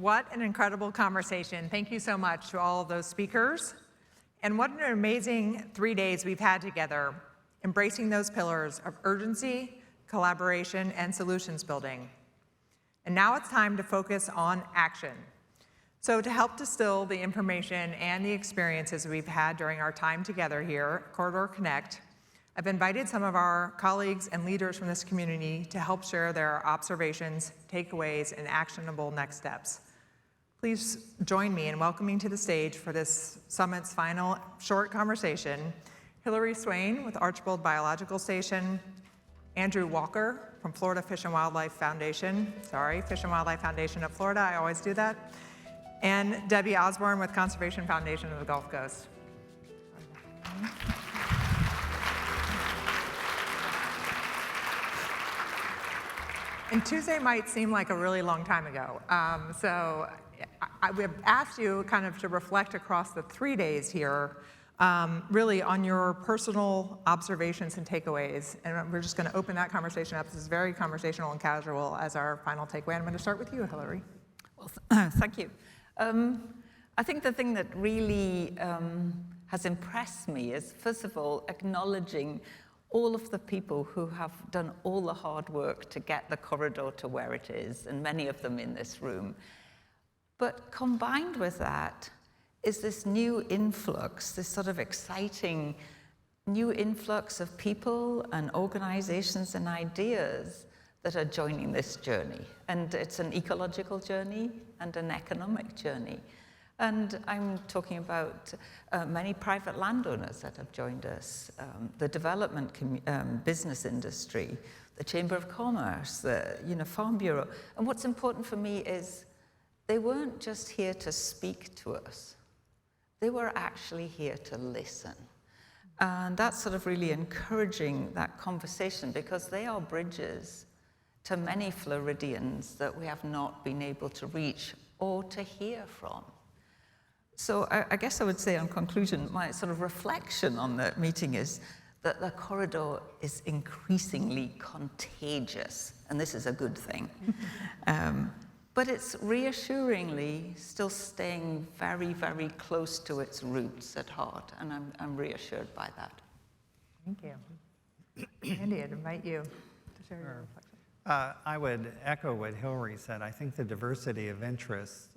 What an incredible conversation. Thank you so much to all of those speakers. And what an amazing 3 days we've had together, embracing those pillars of urgency, collaboration, and solutions building. And now it's time to focus on action. So to help distill the information and the experiences we've had during our time together here at Corridor Connect, I've invited some of our colleagues and leaders from this community to help share their observations, takeaways, and actionable next steps. Please join me in welcoming to the stage for this summit's final short conversation, Hilary Swain with Archbold Biological Station, Andrew Walker from Florida Fish and Wildlife Foundation, Fish and Wildlife Foundation of Florida, I always do that, and Debi Osborne with Conservation Foundation of the Gulf Coast. And Tuesday might seem like a really long time ago. We've asked you kind of to reflect across the 3 days here, really on your personal observations and takeaways. And we're just gonna open that conversation up. This is very conversational and casual as our final takeaway. I'm gonna start with you, Hilary. Well, thank you. I think the thing that really has impressed me is, first of all, acknowledging all of the people who have done all the hard work to get the corridor to where it is, and many of them in this room. But combined with that is this new influx, this sort of exciting new influx of people and organizations and ideas that are joining this journey. And it's an ecological journey and an economic journey. And I'm talking about many private landowners that have joined us, the development business industry, the Chamber of Commerce, the Farm Bureau. And what's important for me is they weren't just here to speak to us. They were actually here to listen. And that's sort of really encouraging that conversation, because they are bridges to many Floridians that we have not been able to reach or to hear from. So I guess I would say, on conclusion, my sort of reflection on the meeting is that the corridor is increasingly contagious, and this is a good thing. But it's reassuringly still staying very, very close to its roots at heart, and I'm reassured by that. Thank you. Andy, I'd invite you to share your reflection. I would echo what Hilary said. I think the diversity of interests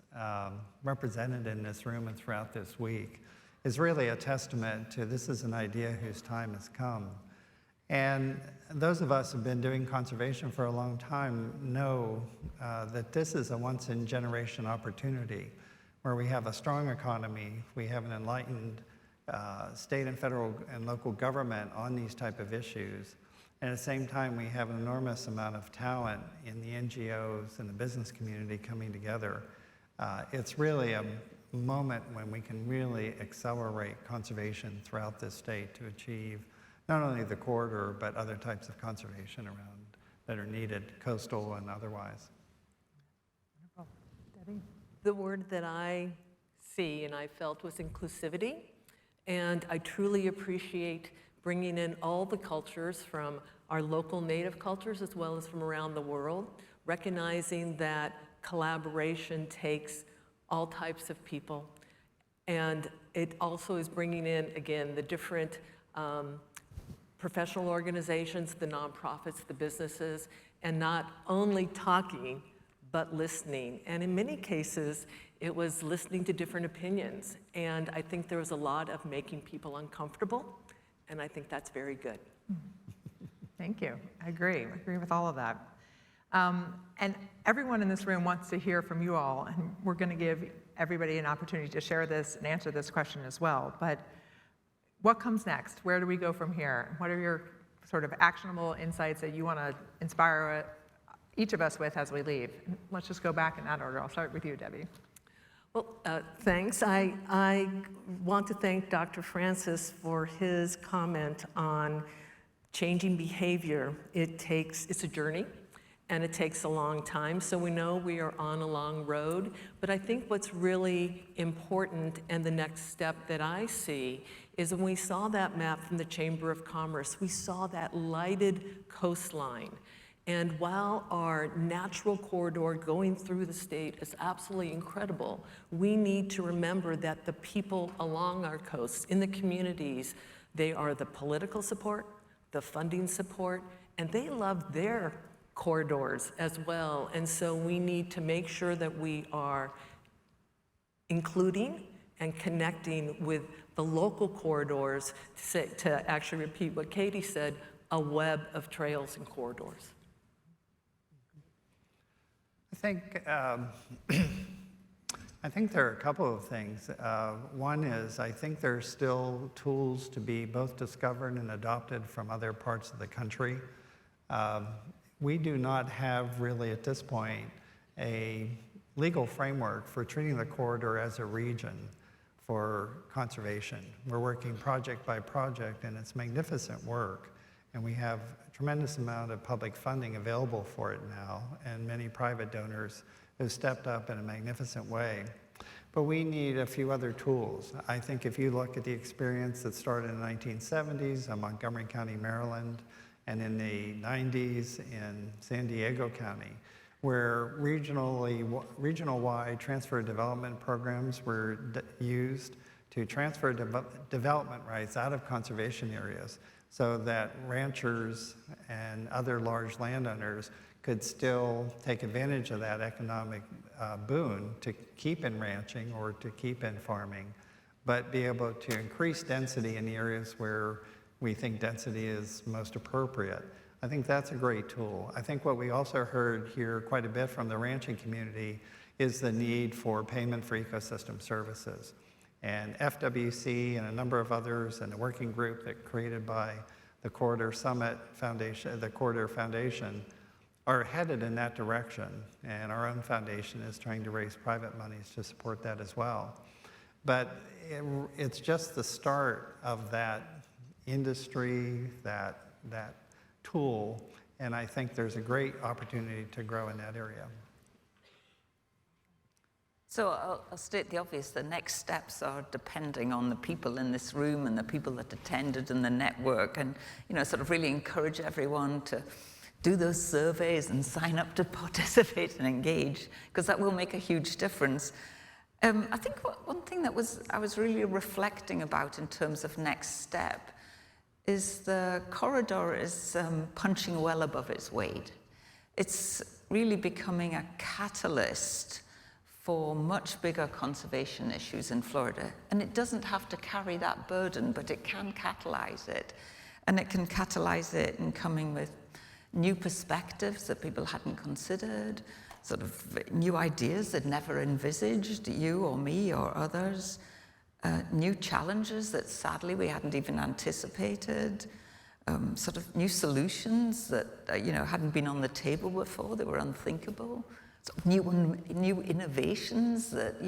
represented in this room and throughout this week is really a testament to this is an idea whose time has come. And those of us who have been doing conservation for a long time know that this is a once-in-generation opportunity where we have a strong economy, we have an enlightened state and federal and local government on these type of issues. And at the same time, we have an enormous amount of talent in the NGOs and the business community coming together. It's really a moment when we can really accelerate conservation throughout this state to achieve not only the corridor, but other types of conservation around that are needed, coastal and otherwise. Wonderful. Debi? The word that I see and I felt was inclusivity, and I truly appreciate bringing in all the cultures from our local native cultures as well as from around the world, recognizing that collaboration takes all types of people. And it also is bringing in, again, the different professional organizations, the nonprofits, the businesses, and not only talking, but listening. And in many cases, it was listening to different opinions. And I think there was a lot of making people uncomfortable, and I think that's very good. Thank you. I agree with all of that. And everyone in this room wants to hear from you all, and we're going to give everybody an opportunity to share this and answer this question as well. But what comes next? Where do we go from here? What are your sort of actionable insights that you want to inspire each of us with as we leave? Let's just go back in that order. I'll start with you, Debi. Well, thanks. I want to thank Dr. Francis for his comment on changing behavior. It's a journey, and it takes a long time. So we know we are on a long road. But I think what's really important, and the next step that I see, is when we saw that map from the Chamber of Commerce, we saw that lighted coastline. And while our natural corridor going through the state is absolutely incredible, we need to remember that the people along our coasts, in the communities, they are the political support, the funding support, and they love their corridors as well. And so we need to make sure that we are including and connecting with the local corridors to actually repeat what Katie said, a web of trails and corridors. I think there are a couple of things. One is I think there's still tools to be both discovered and adopted from other parts of the country. We do not have really at this point a legal framework for treating the corridor as a region for conservation. We're working project by project, and it's magnificent work. And we have a tremendous amount of public funding available for it now, and many private donors have stepped up in a magnificent way. But we need a few other tools. I think if you look at the experience that started in the 1970s in Montgomery County, Maryland, and in the 90s in San Diego County, where regional-wide transfer development programs were used to transfer development rights out of conservation areas so that ranchers and other large landowners could still take advantage of that economic boon to keep in ranching or to keep in farming, but be able to increase density in the areas where we think density is most appropriate. I think that's a great tool. I think what we also heard here quite a bit from the ranching community is the need for payment for ecosystem services. And FWC and a number of others and a working group that created by the Corridor Summit Foundation, the Corridor Foundation, are headed in that direction. And our own foundation is trying to raise private monies to support that as well. But it's just the start of that industry, that tool, and I think there's a great opportunity to grow in that area. So I'll state the obvious. The next steps are depending on the people in this room and the people that attended and the network, and sort of really encourage everyone to do those surveys and sign up to participate and engage, because that will make a huge difference. I think one thing that I was really reflecting about in terms of next step is the corridor is punching well above its weight. It's really becoming a catalyst for much bigger conservation issues in Florida. And it doesn't have to carry that burden, but it can catalyze it. And it can catalyze it in coming with new perspectives that people hadn't considered, sort of new ideas that never envisaged, you or me or others, new challenges that sadly we hadn't even anticipated, sort of new solutions that hadn't been on the table before, that were unthinkable. Sort of new innovations that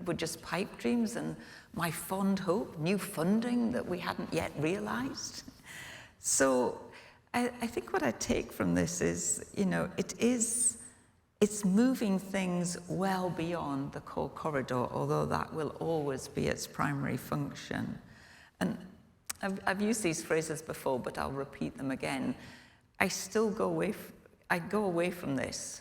were just pipe dreams, and my fond hope, new funding that we hadn't yet realized. So I think what I take from this is, it's moving things well beyond the core corridor, although that will always be its primary function. And I've used these phrases before, but I'll repeat them again. I go away from this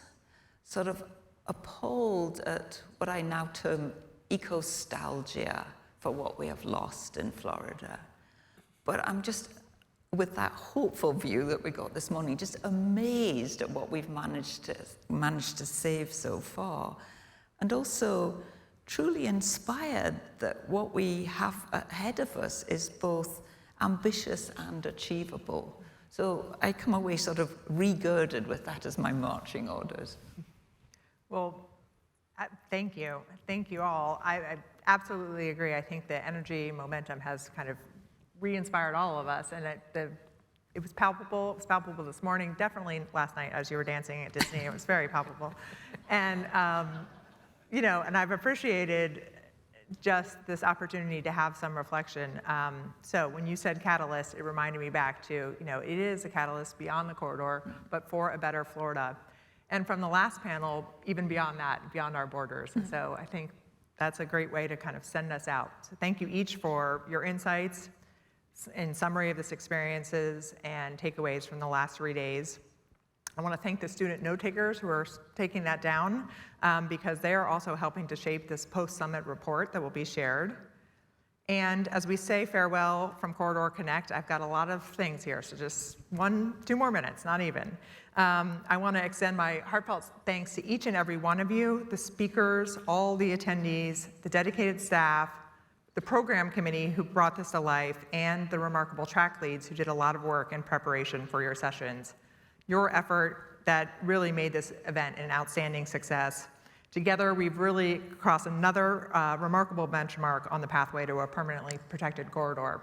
sort of appalled at what I now term eco-stalgia for what we have lost in Florida. But I'm just, with that hopeful view that we got this morning, just amazed at what we've managed to save so far. And also truly inspired that what we have ahead of us is both ambitious and achievable. So I come away sort of regirded with that as my marching orders. Well, thank you. Thank you all. I absolutely agree. I think the energy momentum has kind of re-inspired all of us, and it was palpable. It was palpable this morning, definitely last night as you were dancing at Disney. It was very palpable. And, and I've appreciated just this opportunity to have some reflection. So when you said catalyst, it reminded me back to, it is a catalyst beyond the corridor, but for a better Florida. And from the last panel, even beyond that, beyond our borders. And so I think that's a great way to kind of send us out. So thank you each for your insights in summary of this experiences and takeaways from the last 3 days. I want to thank the student note takers who are taking that down because they are also helping to shape this post-summit report that will be shared. And as we say farewell from Corridor Connect, I've got a lot of things here, so just 2 more minutes, not even. I want to extend my heartfelt thanks to each and every one of you, the speakers, all the attendees, the dedicated staff, the program committee who brought this to life, and the remarkable track leads who did a lot of work in preparation for your sessions. Your effort that really made this event an outstanding success. Together, we've really crossed another remarkable benchmark on the pathway to a permanently protected corridor.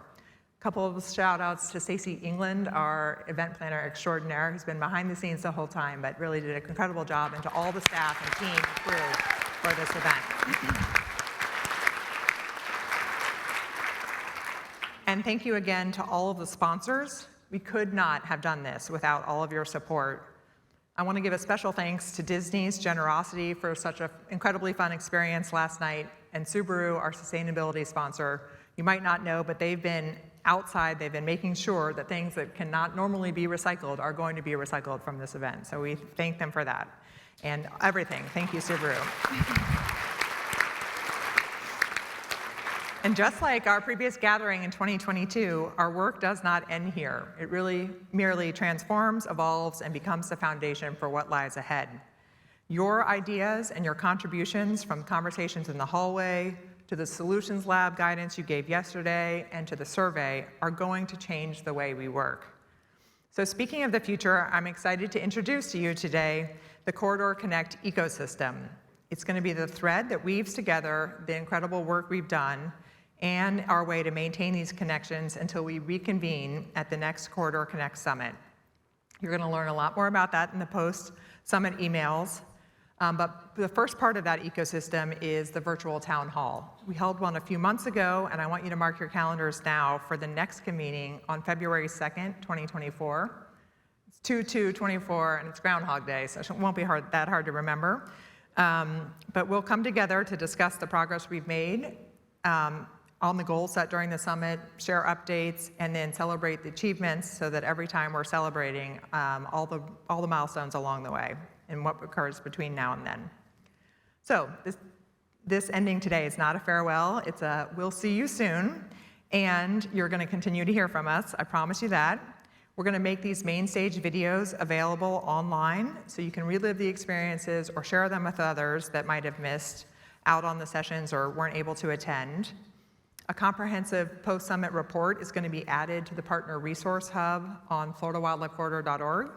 A couple of shout outs to Stacey England, our event planner extraordinaire, who's been behind the scenes the whole time, but really did an incredible job, and to all the staff and team and crew for this event. And thank you again to all of the sponsors. We could not have done this without all of your support. I want to give a special thanks to Disney's generosity for such an incredibly fun experience last night, and Subaru, our sustainability sponsor. You might not know, but they've been outside, they've been making sure that things that cannot normally be recycled are going to be recycled from this event. So we thank them for that. And everything, thank you, Subaru. And just like our previous gathering in 2022, our work does not end here. It really merely transforms, evolves, and becomes the foundation for what lies ahead. Your ideas and your contributions, from conversations in the hallway to the Solutions Lab guidance you gave yesterday and to the survey, are going to change the way we work. So speaking of the future, I'm excited to introduce to you today the Corridor Connect ecosystem. It's going to be the thread that weaves together the incredible work we've done and our way to maintain these connections until we reconvene at the next Corridor Connect Summit. You're going to learn a lot more about that in the post-summit emails. But the first part of that ecosystem is the virtual town hall. We held one a few months ago, and I want you to mark your calendars now for the next convening on February 2nd, 2024. It's 2/2/24, and it's Groundhog Day, so it won't be that hard to remember. But we'll come together to discuss the progress we've made on the goals set during the summit, share updates, and then celebrate the achievements so that every time we're celebrating all the milestones along the way and what occurs between now and then. So this ending today is not a farewell, it's a we'll see you soon, and you're going to continue to hear from us, I promise you that. We're going to make these main stage videos available online so you can relive the experiences or share them with others that might have missed out on the sessions or weren't able to attend. A comprehensive post-summit report is going to be added to the Partner Resource Hub on floridawildlifecorridor.org.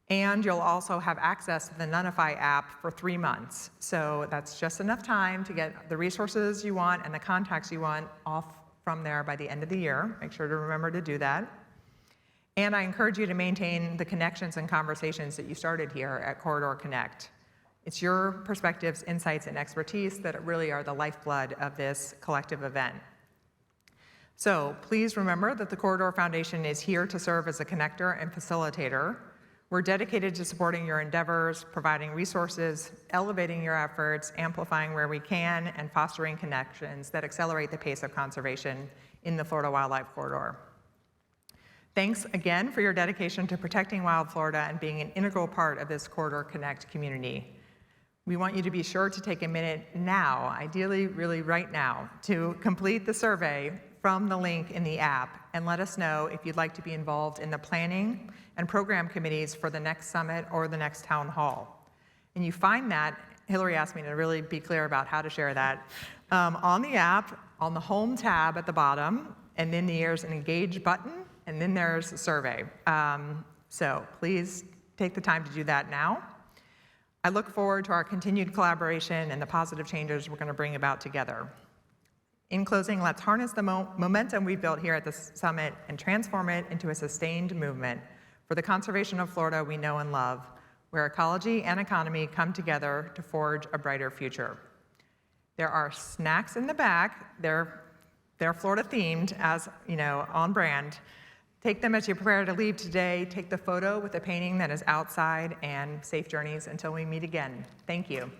And you'll also have access to the Nunify app for 3 months. So that's just enough time to get the resources you want and the contacts you want off from there by the end of the year. Make sure to remember to do that. And I encourage you to maintain the connections and conversations that you started here at Corridor Connect. It's your perspectives, insights, and expertise that really are the lifeblood of this collective event. So please remember that the Corridor Foundation is here to serve as a connector and facilitator. We're dedicated to supporting your endeavors, providing resources, elevating your efforts, amplifying where we can, and fostering connections that accelerate the pace of conservation in the Florida Wildlife Corridor. Thanks again for your dedication to protecting wild Florida and being an integral part of this Corridor Connect community. We want you to be sure to take a minute now, ideally really right now, to complete the survey from the link in the app and let us know if you'd like to be involved in the planning and program committees for the next summit or the next town hall. And you find that, Hilary asked me to really be clear about how to share that, on the app, on the home tab at the bottom, and then there's an engage button, and then there's a survey. So please take the time to do that now. I look forward to our continued collaboration and the positive changes we're going to bring about together. In closing, let's harness the momentum we've built here at the summit and transform it into a sustained movement for the conservation of Florida we know and love, where ecology and economy come together to forge a brighter future. There are snacks in the back. They're Florida themed, as you know, on brand. Take them as you prepare to leave today. Take the photo with the painting that is outside, and safe journeys until we meet again. Thank you.